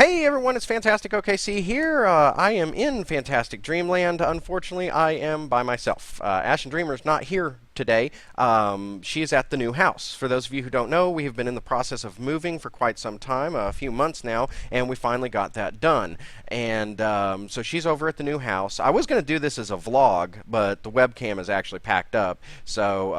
Hey everyone, it's Fantastic OKC here. I am in Fantastic Dreamland. Unfortunately, I am by myself. Ashen Dreamer is not here today. She is at the new house. For those of you who don't know, we have been in the process of moving for quite some time, a few months now, and we finally got that done. And so she's over at the new house. I was going to do this as a vlog, but the webcam is actually packed up, so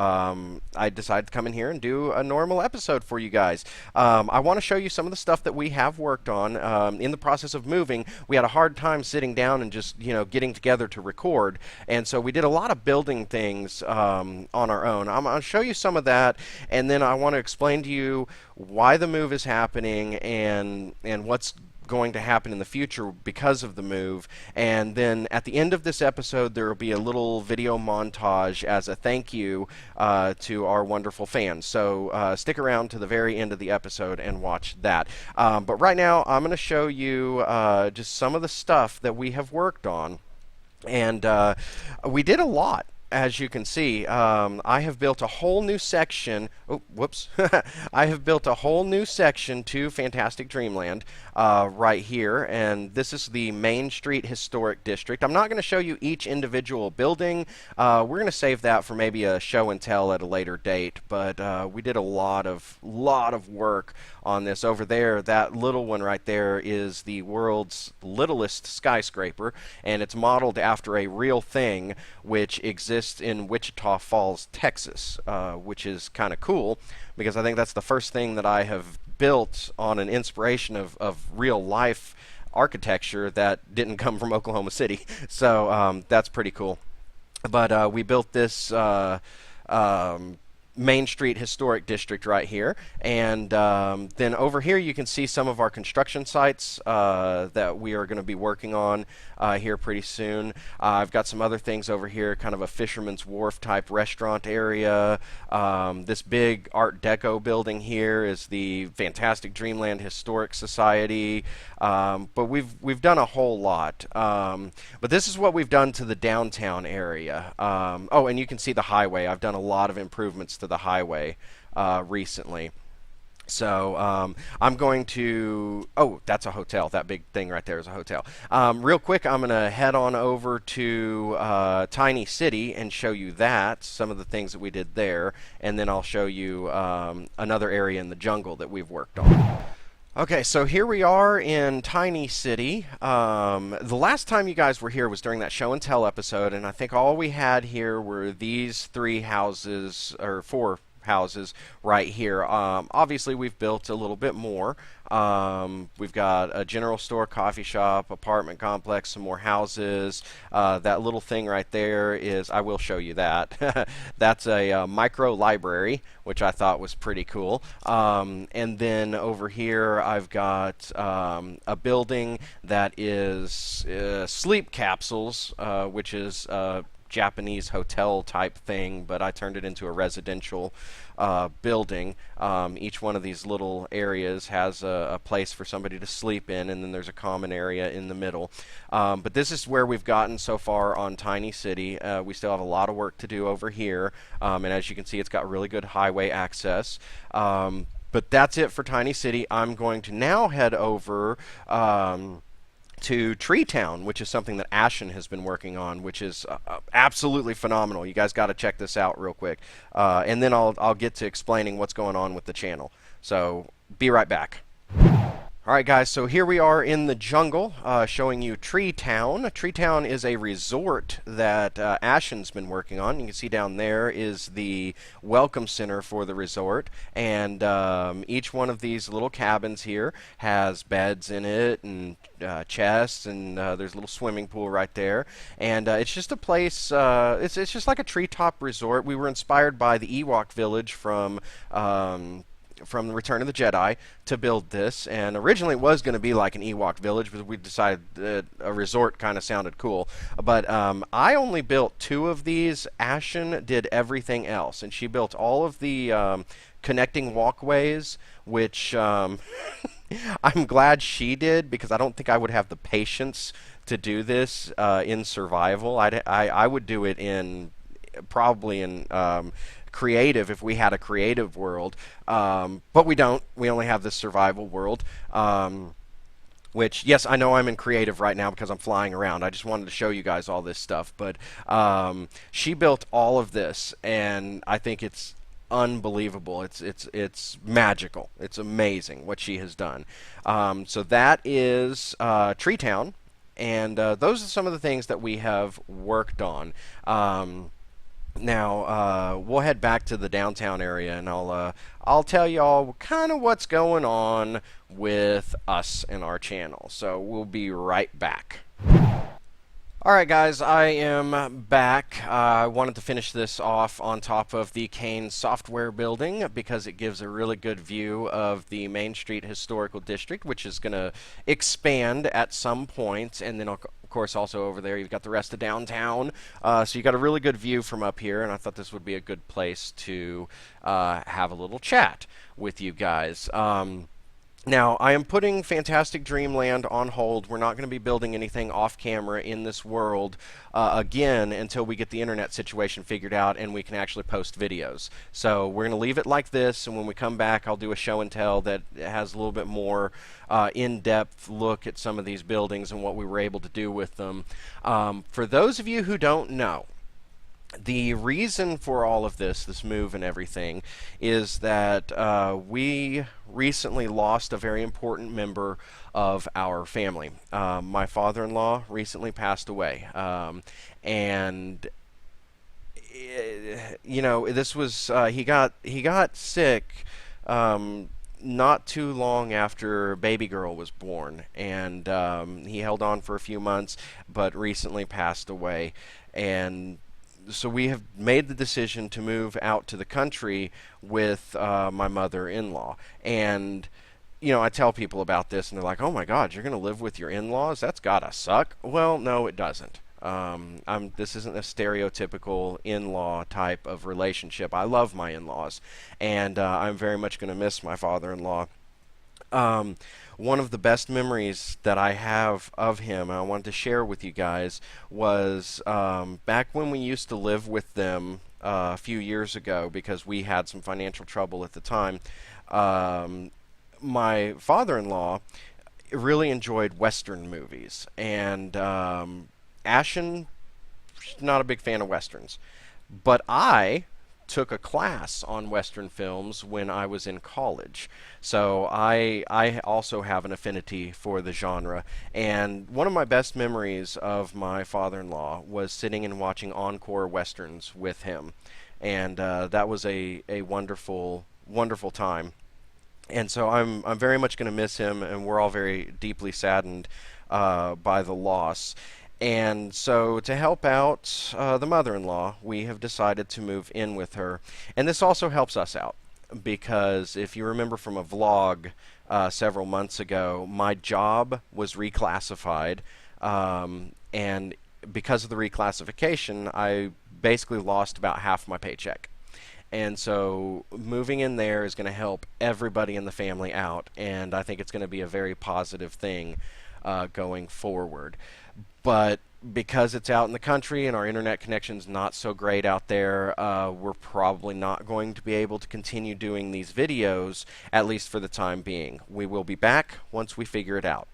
I decided to come in here and do a normal episode for you guys. I want to show you some of the stuff that we have worked on. In the process of moving, we had a hard time sitting down and just, getting together to record, and so we did a lot of building things on our own. I'm going to show you some of that, and then I want to explain to you why the move is happening and what's going to happen in the future because of the move. And then at the end of this episode, there will be a little video montage as a thank you to our wonderful fans. So stick around to the very end of the episode and watch that. But right now, I'm going to show you just some of the stuff that we have worked on. And we did a lot. As you can see, I have built a whole new section. Oh, whoops. I have built a whole new section to Fantastic Dreamland right here, and this is the Main Street Historic District. I'm not going to show you each individual building. We're going to save that for maybe a show and tell at a later date, but we did a lot of work on this. Over there, that little one right there is the world's littlest skyscraper, and it's modeled after a real thing which exists in Wichita Falls, Texas, which is kind of cool because I think that's the first thing that I have built on an inspiration of real life architecture that didn't come from Oklahoma City. So that's pretty cool. But we built this Main Street Historic District right here, and then over here you can see some of our construction sites that we are going to be working on here pretty soon. I've got some other things over here, kind of a Fisherman's Wharf type restaurant area. This big Art Deco building here is the Fantastic Dreamland Historic Society. But we've done a whole lot. But this is what we've done to the downtown area. Oh, and you can see the highway. I've done a lot of improvements to the highway recently. So I'm going to, oh, that's a hotel. That big thing right there is a hotel. Real quick, I'm going to head on over to Tiny City and show you that, some of the things that we did there, and then I'll show you another area in the jungle that we've worked on. Okay, so here we are in Tiny City. The last time you guys were here was during that show and tell episode, and I think all we had here were these three houses, or four houses right here. Obviously, we've built a little bit more. We've got a general store, coffee shop, apartment complex, some more houses. That little thing right there is, I will show you that. That's a micro library, which I thought was pretty cool. And then over here, I've got a building that is sleep capsules, which is Japanese hotel type thing, but I turned it into a residential building. Each one of these little areas has a place for somebody to sleep in, and then there's a common area in the middle. But this is where we've gotten so far on Tiny City. We still have a lot of work to do over here, and as you can see, it's got really good highway access. But that's it for Tiny City. I'm going to now head over to Tree Town, which is something that Ashen has been working on, which is absolutely phenomenal. You guys got to check this out real quick, and then I'll get to explaining what's going on with the channel. So be right back. Alright guys, so here we are in the jungle, showing you Tree Town. Tree Town is a resort that Ashen's been working on. You can see down there is the welcome center for the resort, and each one of these little cabins here has beds in it and chests, and there's a little swimming pool right there. And it's just a place, it's just like a treetop resort. We were inspired by the Ewok village from the Return of the Jedi to build this, and originally it was going to be like an Ewok village, but we decided that a resort kind of sounded cool. But I only built 2 of these. Ashen did everything else, and she built all of the connecting walkways, which I'm glad she did, because I don't think I would have the patience to do this in survival. I would do it in probably in creative if we had a creative world, but we don't. We only have this survival world. Which, yes, I know I'm in creative right now because I'm flying around. I just wanted to show you guys all this stuff. But she built all of this, and I think it's unbelievable. It's magical. It's amazing what she has done. So that is Tree Town, and those are some of the things that we have worked on. Now we'll head back to the downtown area, and I'll tell y'all kind of what's going on with us and our channel. So we'll be right back. Alright guys, I am back. I wanted to finish this off on top of the Kane Software Building because it gives a really good view of the Main Street Historical District, which is going to expand at some point, and then of course also over there you've got the rest of downtown. So you got a really good view from up here, and I thought this would be a good place to have a little chat with you guys. Now, I am putting Fantastic Dreamland on hold. We're not going to be building anything off camera in this world again until we get the internet situation figured out and we can actually post videos. So we're going to leave it like this, and when we come back, I'll do a show and tell that has a little bit more in-depth look at some of these buildings and what we were able to do with them. For those of you who don't know, the reason for all of this move and everything, is that we recently lost a very important member of our family. My father-in-law recently passed away, and you know, this was he got sick not too long after baby girl was born, and he held on for a few months, but recently passed away. And so we have made the decision to move out to the country with my mother-in-law. And, you know, I tell people about this, and they're like, oh my God, you're going to live with your in-laws? That's gotta suck. Well, no, it doesn't. This isn't a stereotypical in-law type of relationship. I love my in-laws, and I'm very much going to miss my father-in-law. One of the best memories that I have of him, and I wanted to share with you guys, was back when we used to live with them a few years ago, because we had some financial trouble at the time. My father-in-law really enjoyed Western movies, and Ashen, not a big fan of Westerns. But I took a class on Western films when I was in college. So I also have an affinity for the genre. And one of my best memories of my father-in-law was sitting and watching encore Westerns with him. And that was a wonderful, wonderful time. And so I'm very much going to miss him, and we're all very deeply saddened by the loss. And so to help out the mother-in-law, we have decided to move in with her. And this also helps us out, because if you remember from a vlog several months ago, my job was reclassified, and because of the reclassification, I basically lost about half my paycheck. And so moving in there is going to help everybody in the family out, and I think it's going to be a very positive thing going forward. But because it's out in the country and our internet connection's not so great out there, we're probably not going to be able to continue doing these videos, at least for the time being. We will be back once we figure it out.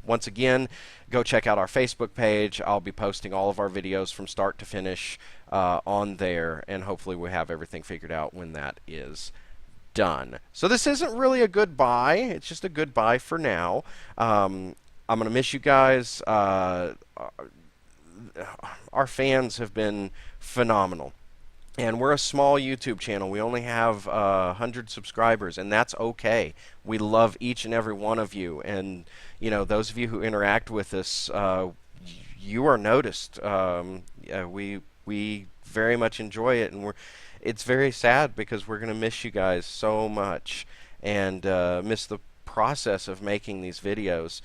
Once again, go check out our Facebook page. I'll be posting all of our videos from start to finish on there, and hopefully we'll have everything figured out when that is done. So this isn't really a goodbye. It's just a goodbye for now. I'm going to miss you guys. Our fans have been phenomenal. And we're a small YouTube channel. We only have 100 subscribers, and that's okay. We love each and every one of you. And, you know, those of you who interact with us, you are noticed. We very much enjoy it, and it's very sad because we're going to miss you guys so much, and miss the process of making these videos.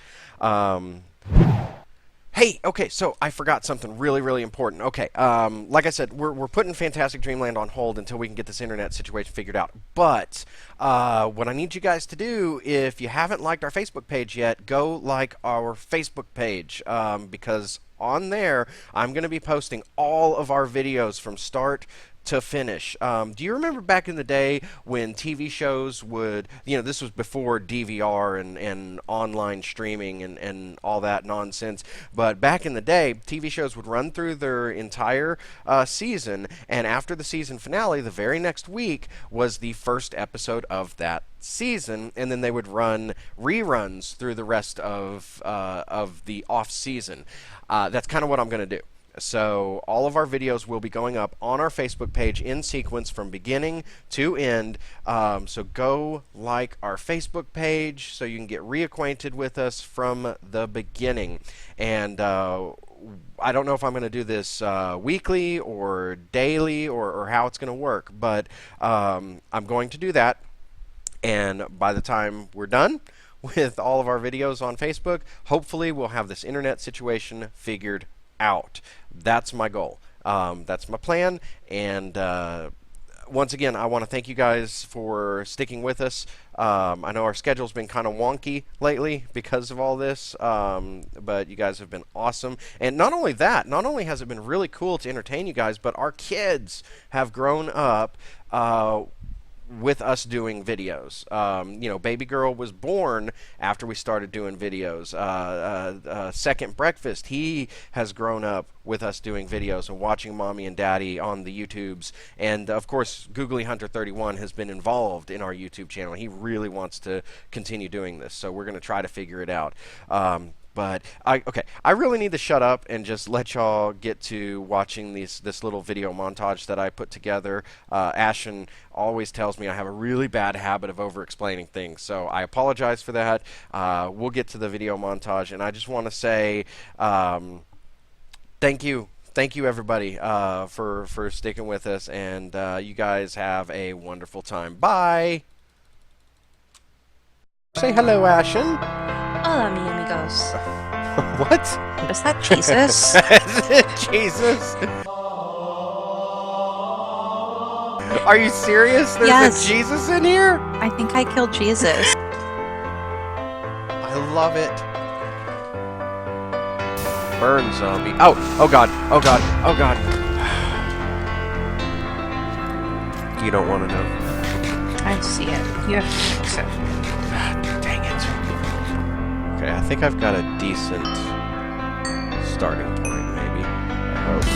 Hey, okay, so I forgot something really, really important. Okay, like I said, we're putting Fantastic Dreamland on hold until we can get this internet situation figured out. But what I need you guys to do, if you haven't liked our Facebook page yet, go like our Facebook page, because on there, I'm going to be posting all of our videos from start to finish. Do you remember back in the day when TV shows would, this was before DVR and online streaming and all that nonsense, but back in the day, TV shows would run through their entire season, and after the season finale, the very next week was the first episode of that season, and then they would run reruns through the rest of the off season. That's kind of what I'm going to do. So all of our videos will be going up on our Facebook page in sequence from beginning to end. So go like our Facebook page so you can get reacquainted with us from the beginning. And I don't know if I'm going to do this weekly or daily or how it's going to work, but I'm going to do that. And by the time we're done with all of our videos on Facebook, hopefully we'll have this internet situation figured out. That's my goal. That's my plan. And once again, I want to thank you guys for sticking with us. I know our schedule's been kind of wonky lately because of all this, but you guys have been awesome. And not only that, not only has it been really cool to entertain you guys, but our kids have grown up with us doing videos. Baby girl was born after we started doing videos. Second breakfast, he has grown up with us doing videos and watching mommy and daddy on the YouTubes. And of course, Googly Hunter 31 has been involved in our YouTube channel. He really wants to continue doing this, so we're going to try to figure it out. But I really need to shut up and just let y'all get to watching this little video montage that I put together. Ashen always tells me I have a really bad habit of over-explaining things, so I apologize for that. We'll get to the video montage, and I just want to say thank you. Thank you, everybody, for sticking with us, and you guys have a wonderful time. Bye! Say hello, Ashen. Hola, mi amigos. What? Is that Jesus? Is it Jesus? Are you serious? There's Yes. a Jesus in here? I think I killed Jesus. I love it. Burn zombie. Oh god. Oh god. Oh god. You don't want to know. I see it. You have to fix it. Dang it. Okay, I think I've got a decent starting point, maybe. I hope.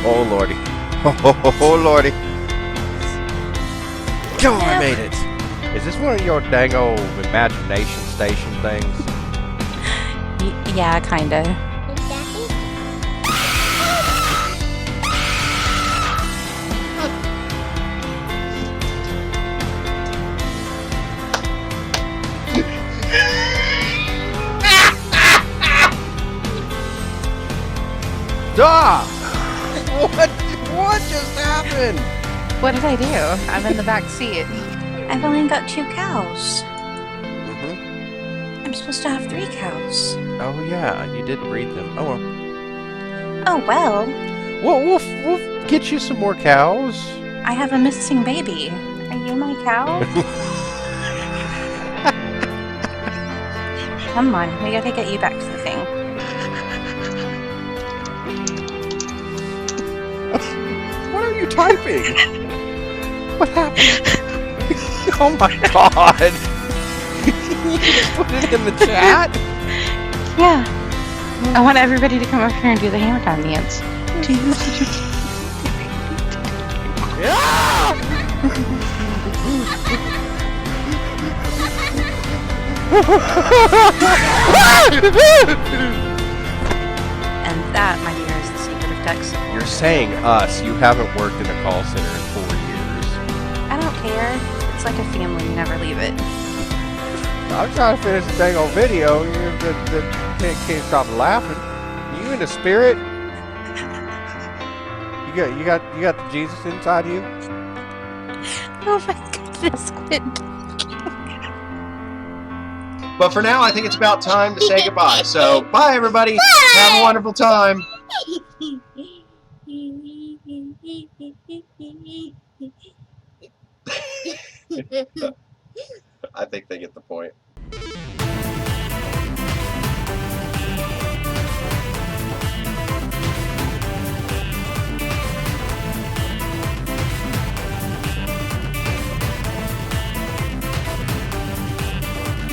Oh lordy. Oh lordy. Oh, I made it. Is this one of your dang old imagination station things? Yeah, kinda. Ah! What just happened? What did I do? I'm in the back seat. I've only got 2 cows. Mm-hmm. I'm supposed to have 3 cows. Oh yeah, you did breed them. Oh well. Oh well. Well, we'll get you some more cows. I have a missing baby. Are you my cow? Come on, we gotta get you back to the thing. What are you typing? What happened? Oh my god! You just put it in the chat? Yeah. I want everybody to come up here and do the hammer time dance. And that, my dear, is the secret of tech support. You're saying us. You haven't worked in a call center in 4 years. I don't care. It's like a family. You never leave it. I'm trying to finish the dang old video. You can't stop laughing. You in the spirit? You got the Jesus inside you? Oh my goodness, quit. But for now, I think it's about time to say goodbye. So, bye everybody. Bye. Have a wonderful time. I think they get the point.